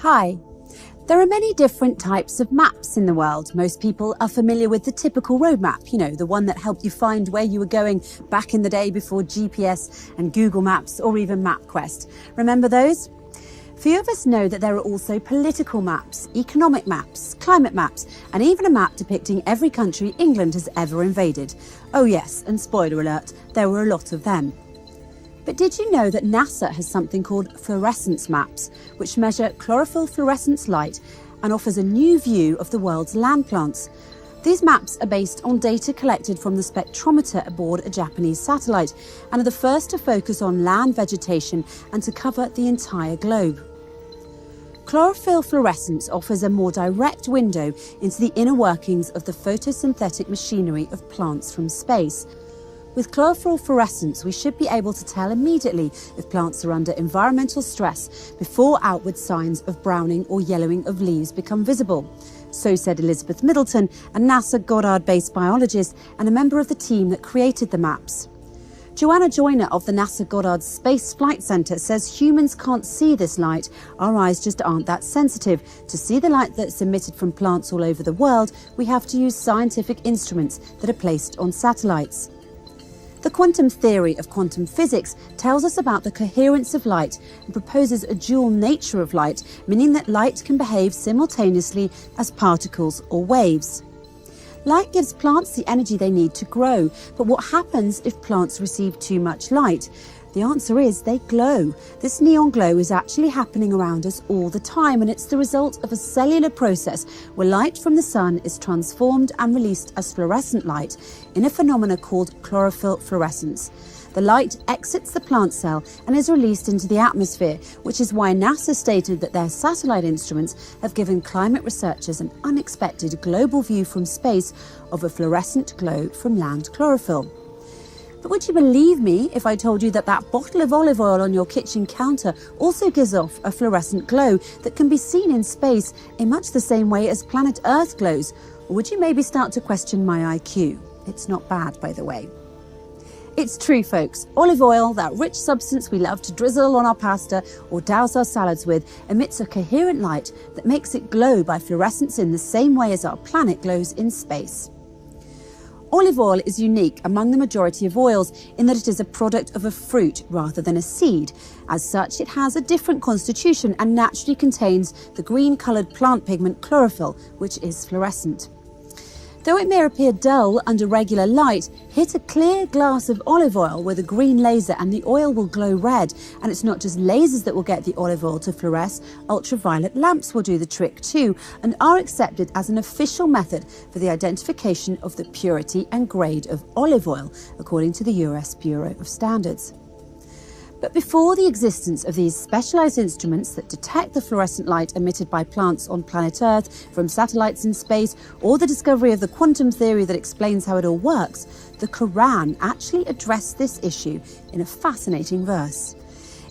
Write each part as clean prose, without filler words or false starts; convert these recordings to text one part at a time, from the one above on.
Hi. There are many different types of maps in the world. Most people are familiar with the typical road map, the one that helped you find where you were going back in the day before GPS and Google Maps or even MapQuest. Remember those? Few of us know that there are also political maps, economic maps, climate maps, and even a map depicting every country England has ever invaded. Oh yes, and spoiler alert, there were a lot of them. But did you know that NASA has something called fluorescence maps, which measure chlorophyll fluorescence light and offers a new view of the world's land plants? These maps are based on data collected from the spectrometer aboard a Japanese satellite and are the first to focus on land vegetation and to cover the entire globe. Chlorophyll fluorescence offers a more direct window into the inner workings of the photosynthetic machinery of plants from space. With chlorophyll fluorescence, we should be able to tell immediately if plants are under environmental stress before outward signs of browning or yellowing of leaves become visible. So said Elizabeth Middleton, a NASA Goddard-based biologist and a member of the team that created the maps. Joanna Joyner of the NASA Goddard Space Flight Center says humans can't see this light. Our eyes just aren't that sensitive. To see the light that's emitted from plants all over the world, we have to use scientific instruments that are placed on satellites. The quantum theory of quantum physics tells us about the coherence of light and proposes a dual nature of light, meaning that light can behave simultaneously as particles or waves. Light gives plants the energy they need to grow, but what happens if plants receive too much light? The answer is they glow. This neon glow is actually happening around us all the time, and it's the result of a cellular process where light from the sun is transformed and released as fluorescent light in a phenomenon called chlorophyll fluorescence. The light exits the plant cell and is released into the atmosphere, which is why NASA stated that their satellite instruments have given climate researchers an unexpected global view from space of a fluorescent glow from land chlorophyll. But would you believe me if I told you that that bottle of olive oil on your kitchen counter also gives off a fluorescent glow that can be seen in space in much the same way as planet Earth glows? Or would you maybe start to question my IQ? It's not bad, by the way. It's true, folks. Olive oil, that rich substance we love to drizzle on our pasta or douse our salads with, emits a coherent light that makes it glow by fluorescence in the same way as our planet glows in space. Olive oil is unique among the majority of oils in that it is a product of a fruit rather than a seed. As such, it has a different constitution and naturally contains the green-coloured plant pigment chlorophyll, which is fluorescent. Though it may appear dull under regular light, hit a clear glass of olive oil with a green laser and the oil will glow red. And it's not just lasers that will get the olive oil to fluoresce, ultraviolet lamps will do the trick too and are accepted as an official method for the identification of the purity and grade of olive oil, according to the US Bureau of Standards. But before the existence of these specialised instruments that detect the fluorescent light emitted by plants on planet Earth from satellites in space, or the discovery of the quantum theory that explains how it all works, the Quran actually addressed this issue in a fascinating verse.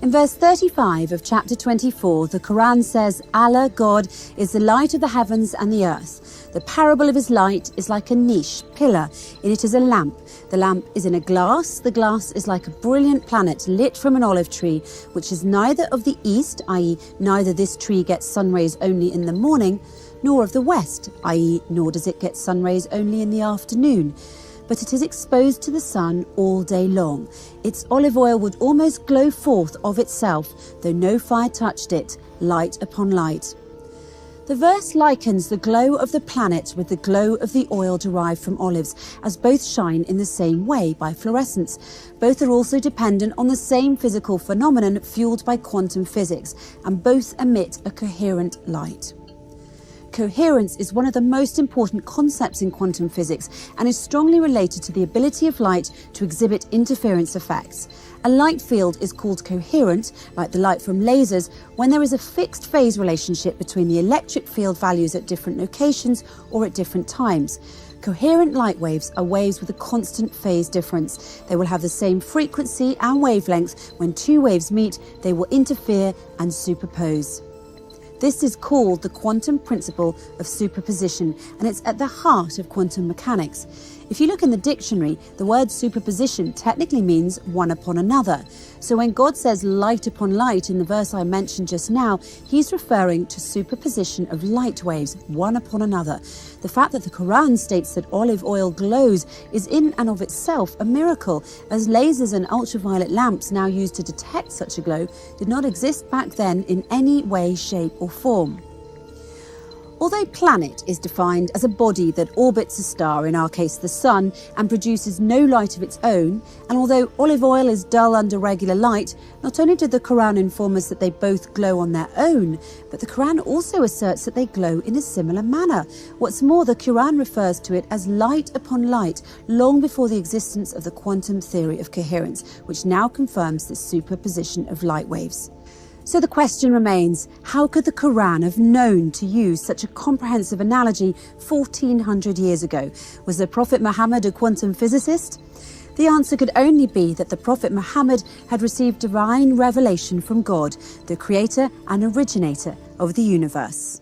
In verse 35 of chapter 24, the Quran says, Allah, God, is the light of the heavens and the earth. The parable of his light is like a niche, pillar. In it is a lamp. The lamp is in a glass. The glass is like a brilliant planet lit from an olive tree, which is neither of the east, i.e. neither this tree gets sun rays only in the morning, nor of the west, i.e. nor does it get sun rays only in the afternoon. But it is exposed to the sun all day long. Its olive oil would almost glow forth of itself, though no fire touched it, light upon light. The verse likens the glow of the planet with the glow of the oil derived from olives, as both shine in the same way by fluorescence. Both are also dependent on the same physical phenomenon fueled by quantum physics, and both emit a coherent light. Coherence is one of the most important concepts in quantum physics and is strongly related to the ability of light to exhibit interference effects. A light field is called coherent, like the light from lasers, when there is a fixed phase relationship between the electric field values at different locations or at different times. Coherent light waves are waves with a constant phase difference. They will have the same frequency and wavelength. When two waves meet, they will interfere and superpose. This is called the quantum principle of superposition, and it's at the heart of quantum mechanics. If you look in the dictionary, the word superposition technically means one upon another. So when God says light upon light in the verse I mentioned just now, he's referring to superposition of light waves, one upon another. The fact that the Quran states that olive oil glows is in and of itself a miracle, as lasers and ultraviolet lamps now used to detect such a glow did not exist back then in any way, shape or form. Although planet is defined as a body that orbits a star, in our case the sun, and produces no light of its own, and although olive oil is dull under regular light, not only did the Quran inform us that they both glow on their own, but the Quran also asserts that they glow in a similar manner. What's more, the Quran refers to it as light upon light, long before the existence of the quantum theory of coherence, which now confirms this superposition of light waves. So the question remains, how could the Quran have known to use such a comprehensive analogy 1400 years ago? Was the Prophet Muhammad a quantum physicist? The answer could only be that the Prophet Muhammad had received divine revelation from God, the creator and originator of the universe.